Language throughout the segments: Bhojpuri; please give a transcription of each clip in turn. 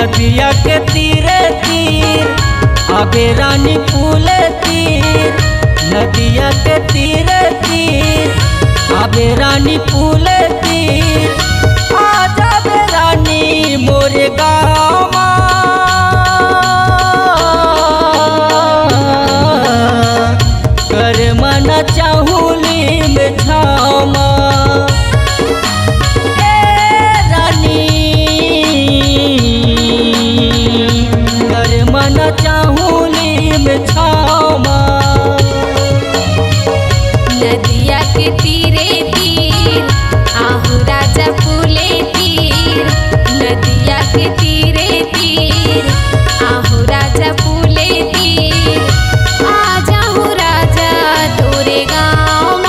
नदिया के तीरे तीर आबे रानी फूले तीर, नदिया के तीरे तीर आबे रानी फूले तीर, आ जाबे रानी मोरे गाँव कर मना चाहूली में छामा चाहूली में छामा। नदिया के तीरे तीर आहू राजा फूले तीर, नदिया के तीरे तीर आहू राजा फूले तीर, आ जाहू राजा तोरे गाँव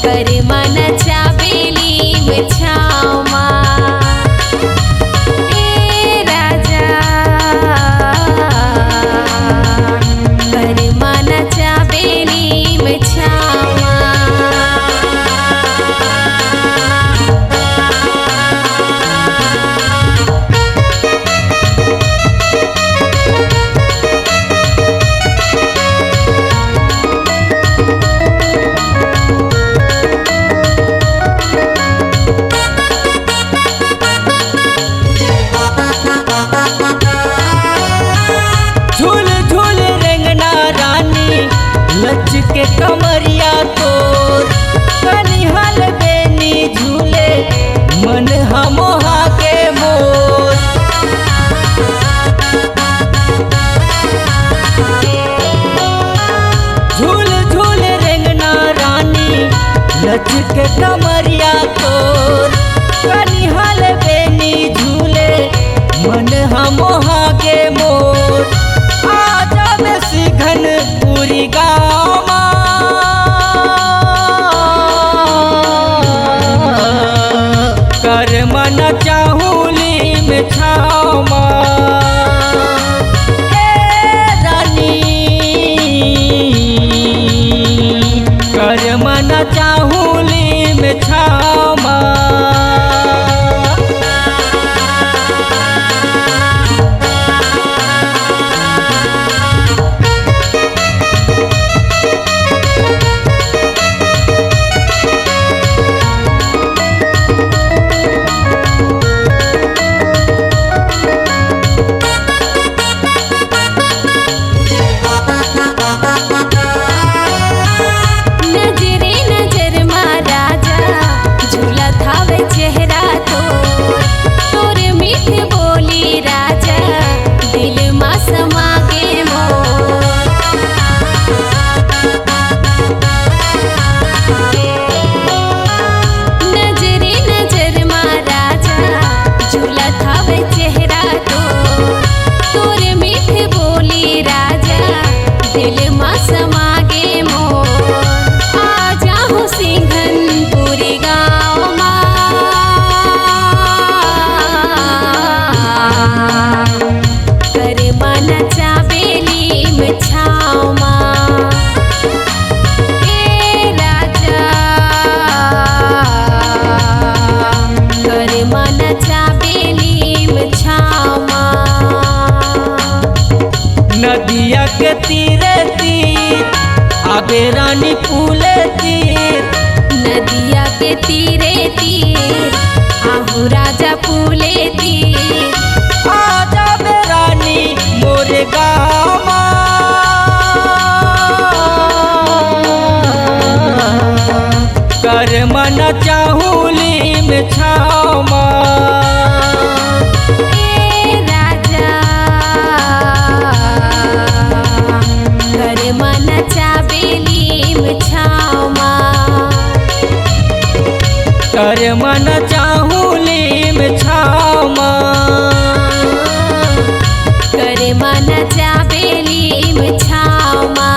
कर मन चाबेली में छामा। के कमरिया तोर कनिहल बेनी झूले मन हमोहा के मोर, झूल झूल रेंगना रानी लच के कमरिया तोर कनिहल बेनी झूले मन हमोहा के मोर, आ जाबे सिघन पूरी गाँव कर मन चाहूली में छामा। रानी कर मन चाहूली में छामा। नदिया के तीरे तीर आबे रानी फूले तीर, नदिया के तीरे तीर आहू राजा फूले तीर, आ जाबे रानी मोरे गाँव कर मन चाहूली में छामा। कर मन चाहूली में छामा, कर मन चाबेली में छामा,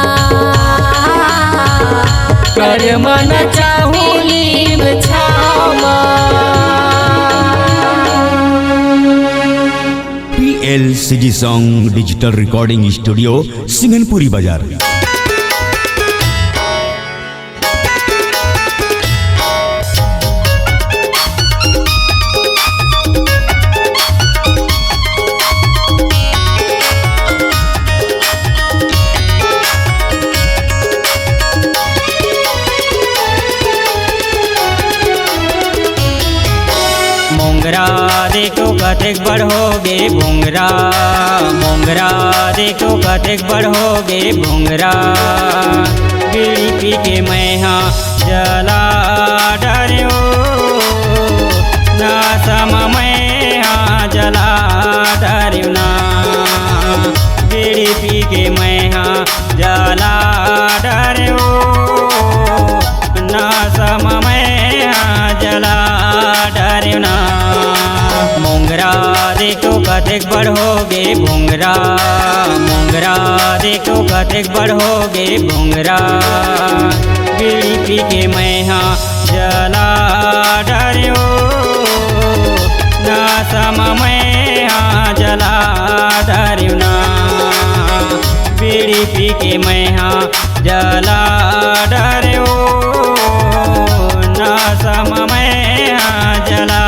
कर मन चाहूली में छामा। PLCG Song digital recording studio Singhanpuri बाजार। कतेक बड़ होगे भुंगरा मोंगरा देखो कतेक बड़ होगे भुंगरा बीड़ी पी के मैं हाँ जला डरियो ना सम मैं हाँ जला डरियो ना बीड़ी पी के मैं हाँ जला डरियो ना सम मैं हाँ जला डरियो ना मोंगरा देखो कतेक बड़ होगे भुंगरा मोंगरा देखो कतेक बड़ होगे भुंगरा बीड़ी पी के मैं हाँ जला डरियो ना सम मैं हाँ जला डरियो ना बीड़ी पी के मैं हाँ जला डरियो ना सम मैं हाँ जला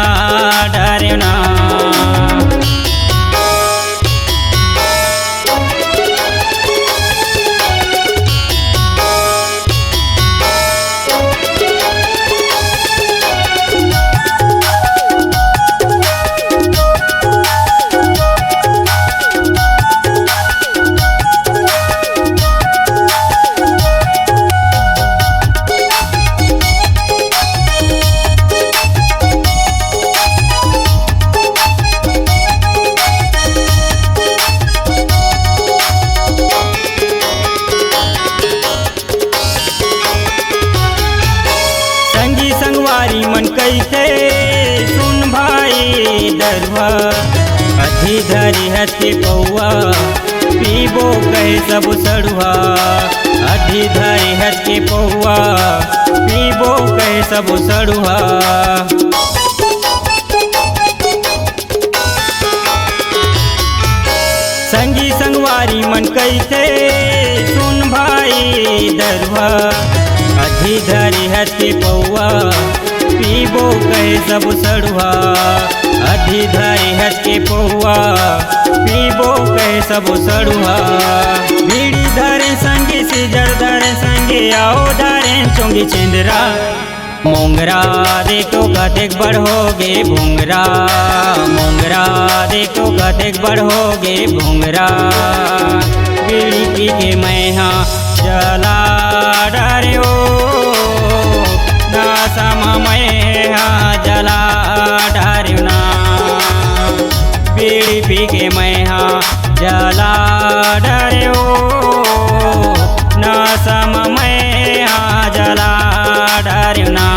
डरियो ना संगवारी मन कैसे सुन भाई दरवा अधी धरी हथी पौआ पीबो कहे सब सड़ुआ अधी धरी हथी पौआ पीबो कहे सब सड़ुआ संगी संगवारी मन कैसे सुन भाई दरवा अधी धरी हथी पौआ पीबो कहे सब सड़ुआ अधी धरी हथी पौआ पीबो कहे सब सड़ुआ बीड़ी धरे संगी सिजर धरे संगी आओ धरे चोंगी चिंदरा मोंगरा देखो कतेक बड़ होगे भुंगरा मोंगरा देखो कतेक बड़ होगे भुंगरा बीड़ी पी के मैं हाँ जला डरियो ना सम मैं हाँ जला डरियो ना बीड़ी पी के मैं हाँ जला डरियो ना सम मैं हाँ जला डरियो ना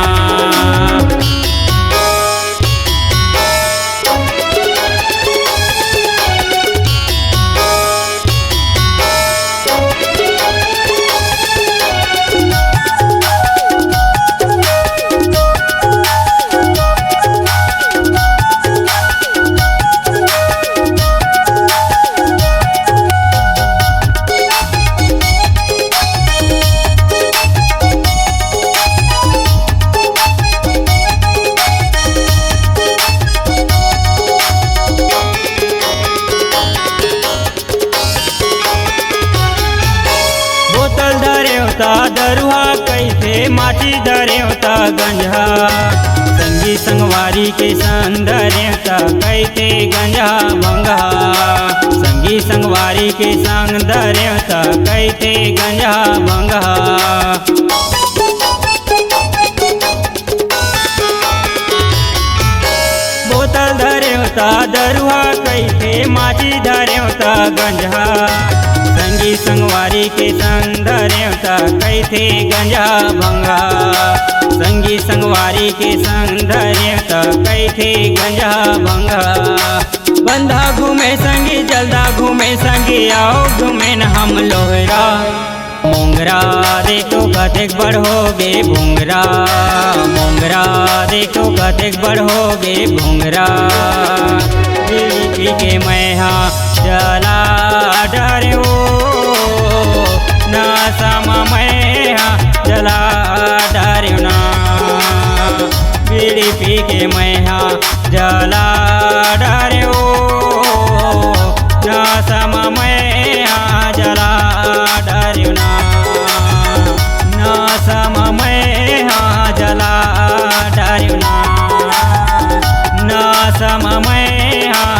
दरुआ कैसे माटी धरेवता गंजा संगी संगवारी के संग धरेवता कैसे गंजा भंगा संगी संगवारी के संग धरेवता कैसे गंजा भंगा बोतल धरेवता दरुआ कैसे माटी धरेवता गंजा संगी संगवारी के संग धरेवता कैसे गंजा भंगा संगी संगवारी के संग धरेवता कैसे गंजा भंगा बंधा घूमे संगी जल्दा घूमे संगी आओ घूमे न हम लोहरा मोंगरा देखो कतेक बड़ होगे भुंगरा मोंगरा देखो कतेक बड़ होगे भुंगरा पी के मैं हाँ जला डरियो ना सम मैं हाँ जला डरियो ना बीड़ी पी के मैं हाँ जला डरियो ना सम मैं हाँ जला डरियो ना ना सम मैं हाँ जला डरियो ना ना सम मैं हाँ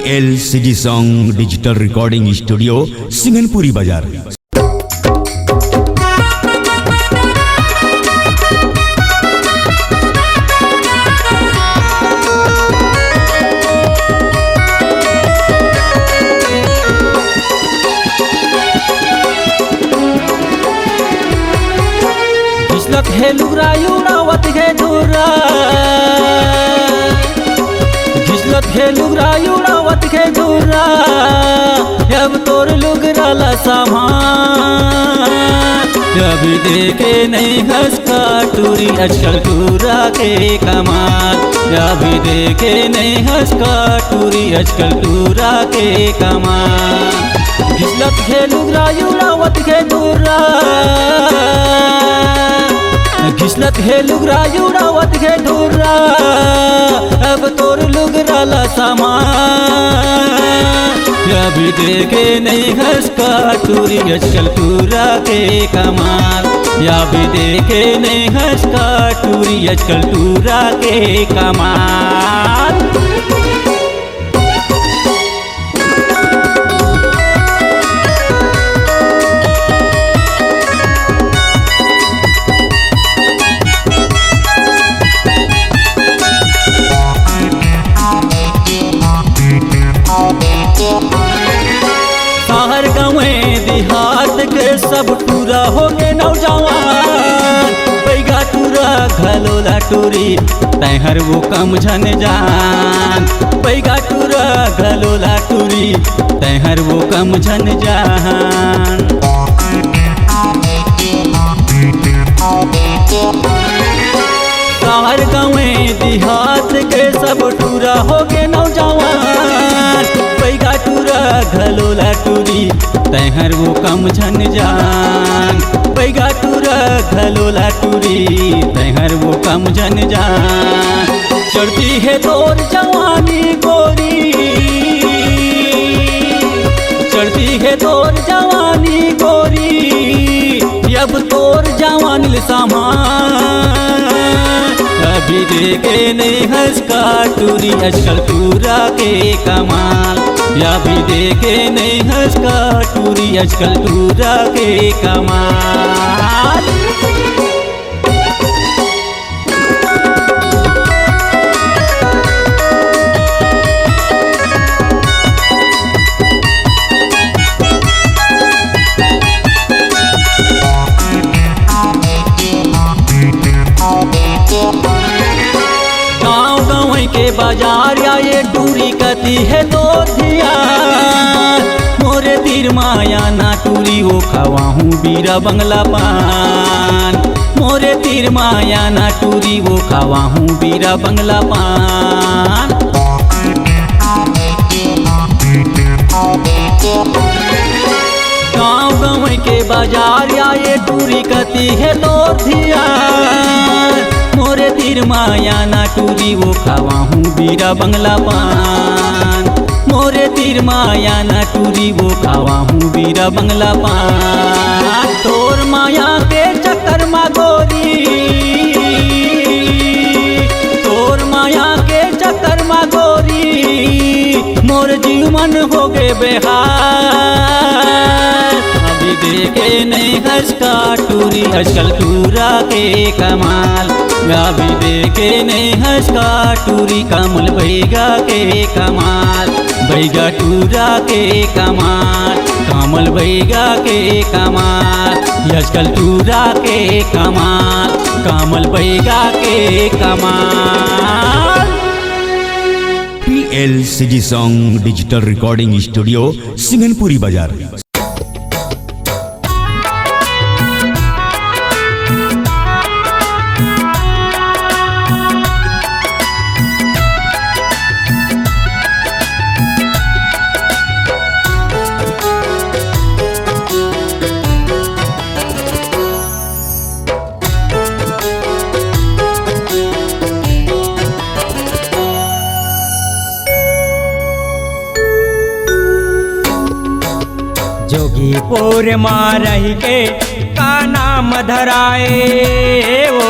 PLCG Song Digital Recording Studio, सिंगनपुरी बाजार। हे लुगरा युड़ावत हे धुरा घिसलत हे लुगरा युड़ावत हे धुरा अब तोर लुगरा ला सामान अभी देखे नहीं हंस का टूरी आजकल टूरा के कमाल अभी देखे नहीं हंस का टूरी आजकल टूरा के कमाल घिसलत हे लुगरा युड़ावत हे धुरा घिसलत हे लुगरा युड़ावत हे धुरा अब तोर लुगरा ला सामान अभी देखे नहीं हंस का टूरी आजकल टूरा के कमाल अभी देखे नहीं हंस का टूरी आजकल टूरा के कमाल। शहर गाँव देहात के सब टूरा हो गए नौजवान पैगा टूरा घलोला टूरी तैहर वो कम झन जान पैगा टूरा घलोला टूरी तैहर वो कम झन जान। शहर गाँव देहात के सब टूरा हो गए नौजवान पैगा टूरा घलोला टूरी तैहर वो कम झन जान पैगा टूरा घलोला टूरी तैहर वो कम झन जान। चढ़ती है तोर जवानी गोरी चढ़ती है तोर जवानी गोरी अब तोर जवानी सामान अभी देखे नहीं हंस का टूरी आजकल टूरा के कमाल अभी देखे नहीं हंस का टूरी आजकल टूरा के कमाल। के बाजार या ये टूरी कती है दो धिया मोरे तीर माया ना टूरी वो खावा हूँ बीरा बंगला पान मोरे तीर माया ना टूरी वो खावा हूँ बीरा बंगला पान। गाँव गाँव के बाजार या ये टूरी कती है दो धिया मोरे तीर माया ना टूरी वो खावा हूँ बीरा बंगला पान मोरे तीर माया ना टूरी वो खावा हूँ बीरा बंगला पान। तोर माया के चक्कर मा गोरी तोर माया के चक्कर मा गोरी मोर जीव मन हो गए बेहार अभी देखे नहीं हंस का टूरी आजकल टूरा के कमाल अभी देखे नहीं हंस का टूरी कमल बैगा के कमाल बैगा टूरा के कमाल कमल बैगा के कमाल आजकल टूरा के कमाल कमल बैगा के कमाल। PLCG Song Digital Recording Studio, सिंगनपुरी बाजार। जोगीपुर मारही के का नाम धराए वो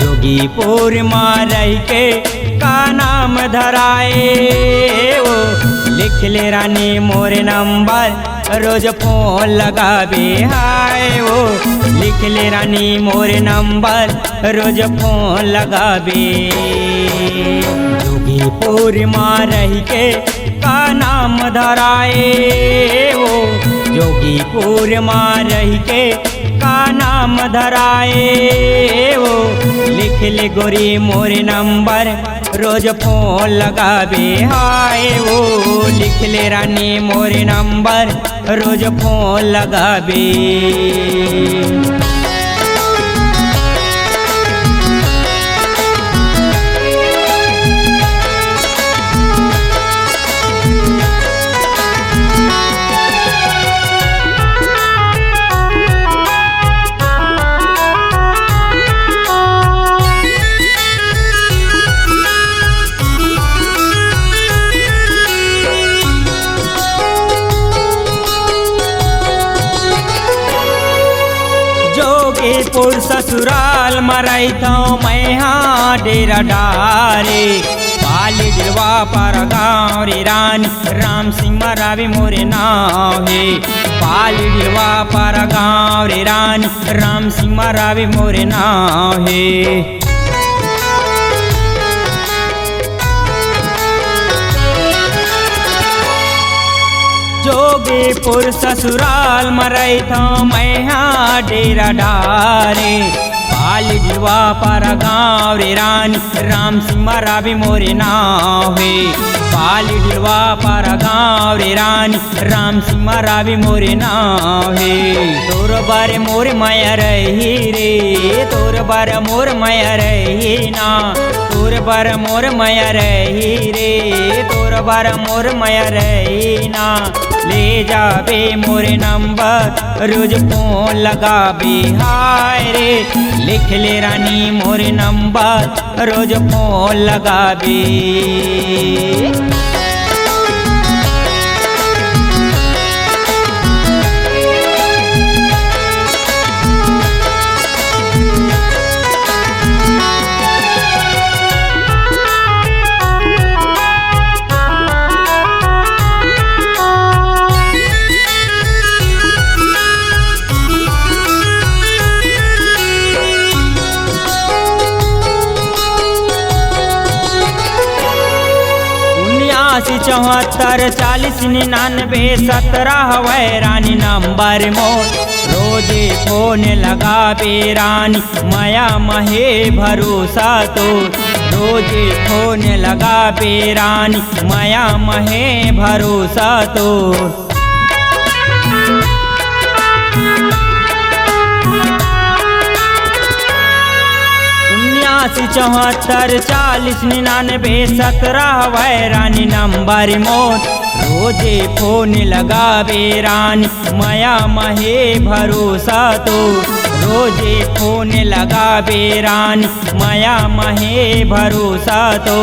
जोगीपुर मारही के का नाम धराए वो लिख ले रानी मोरे नंबर रोज फोन लगाबे हाय वो लिख ले रानी मोरे नंबर रोज फोन लगाबे। जोगीपुर माँ रही के का नाम धराए वो जोगीपुर माँ रही के का नाम धराए वो लिख ले गोरी मोरे नंबर रोज फोन लगाबे हाय वो लिख ले रानी मोरे नंबर रोज फोन लगाबे। जोगीपुर ससुराल मरई तो मैं हाँ डेरा डारे पाली दिलवा पर गाँव रे रानी राम सिंह मरावी मोरे नाव है पाली दिलवा पर गाँव रे रानी राम सिंह मरावी मोरे नाव है। जोगीपुर ससुराल मरई तो मैं हाँ डेरा डारे पाली दिलवा पर गाँव रे रानी राम सिंह मरावी मोरे नाव है पाली दिलवा पर गाँव रे रानी राम सिंह मरावी मोरे नाव है। तोर बारे मोर माया रही रे तोर बार मोर माया रही ना तोर बार मोर माया रही रे तोर बार मोर माया रही ना ले जाबे मोरे नंबर रोज फोन लगाबे हाय रे लिख ले रानी मोरे नंबर रोज फोन लगाबे। चौहत्तर 40 99 17 रानी नंबर मोर रोजे फोन लगाबे रानी माया महे भरोसा तो रोजे फोन लगाबे रानी माया महे भरोसा तो। 74 40 99 17 रानी नंबर मोर रोजे फोन लगाबे रानी माया महे भरोसा तो रोजे फोन लगाबे रानी माया महे भरोसा तो।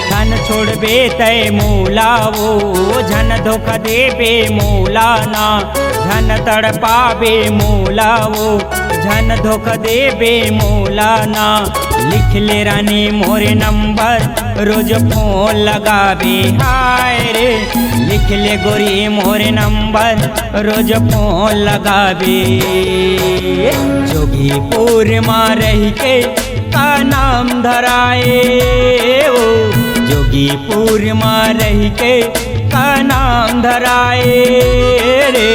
धन छोड़बे तय मौला वो झन धोखा देबे मौला ना झन तड़पाबे मौला वो झन धोखा देबे मौला ना लिख ले रानी मोरे नंबर रोज फोन लगाबे हाय रे लिख ले गोरी मोरे नंबर रोज फोन लगाबे। जोगीपुर माँ रही के का नाम धराए ओ जोगीपुर माँ रही के का नाम धराए रे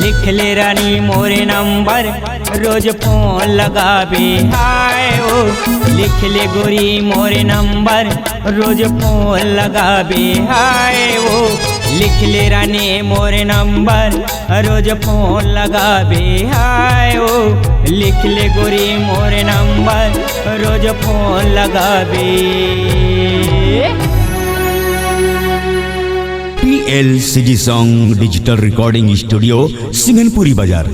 लिख ले रानी मोरे नंबर रोज फोन लगाबे हाय ओ लिख ले गोरी मोरे नंबर रोज फोन लगाबे हाय ओ लिख ले रानी मोरे नंबर रोज फोन लगाबे हाय ओ लिख ले गोरी मोरे नंबर रोज फोन लगाबे। PLCG Song Digital Recording Studio, सिंगनपुरी बाजार।